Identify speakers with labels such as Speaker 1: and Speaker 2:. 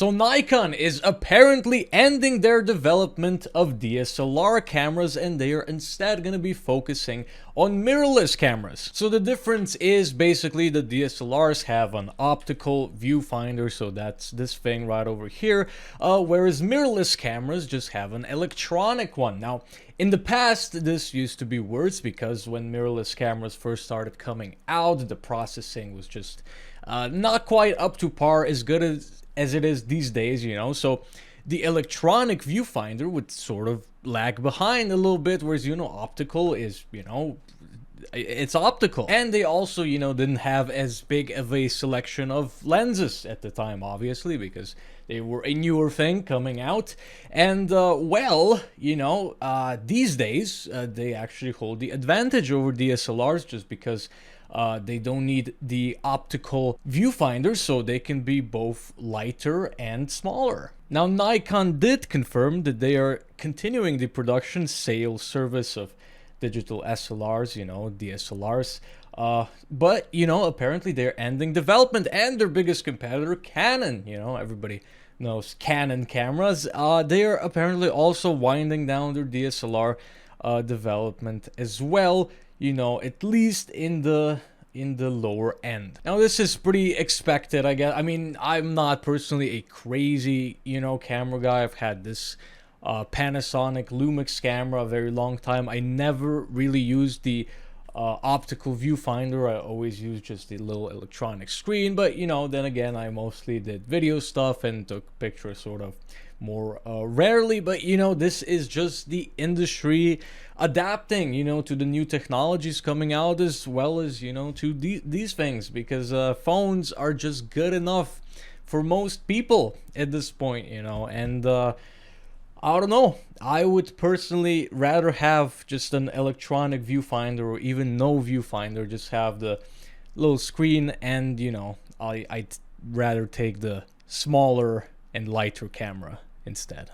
Speaker 1: So Nikon is apparently ending their development of DSLR cameras, and they are instead going to be focusing on mirrorless cameras. So the difference is basically the DSLRs have an optical viewfinder, so that's this thing right over here, whereas mirrorless cameras just have an electronic one. Now, in the past, this used to be worse because when mirrorless cameras first started coming out, the processing was just not quite up to par as good as it is these days, you know. So the electronic viewfinder would sort of lag behind a little bit, whereas, you know, optical is, you know, it's optical. And they also, you know, didn't have as big of a selection of lenses at the time, obviously, because they were a newer thing coming out. And well, you know, these days they actually hold the advantage over DSLRs just because they don't need the optical viewfinders, so they can be both lighter and smaller. Now, Nikon did confirm that they are continuing the production sales service of digital SLRs, you know, DSLRs. But, you know, apparently they're ending development, and their biggest competitor, Canon, you know, everybody knows Canon cameras. They are apparently also winding down their DSLR development as well, you know, at least in the lower end. Now, this is pretty expected, I guess. I mean, I'm not personally a crazy, you know, camera guy. I've had this Panasonic Lumix camera a very long time. I never really used the optical viewfinder. I always used just the little electronic screen, but, you know, then again, I mostly did video stuff and took pictures sort of more rarely. But, you know, this is just the industry adapting, you know, to the new technologies coming out, as well as, you know, to these things, because phones are just good enough for most people at this point, you know. And I don't know, I would personally rather have just an electronic viewfinder, or even no viewfinder, just have the little screen, and, you know, I'd rather take the smaller and lighter camera instead.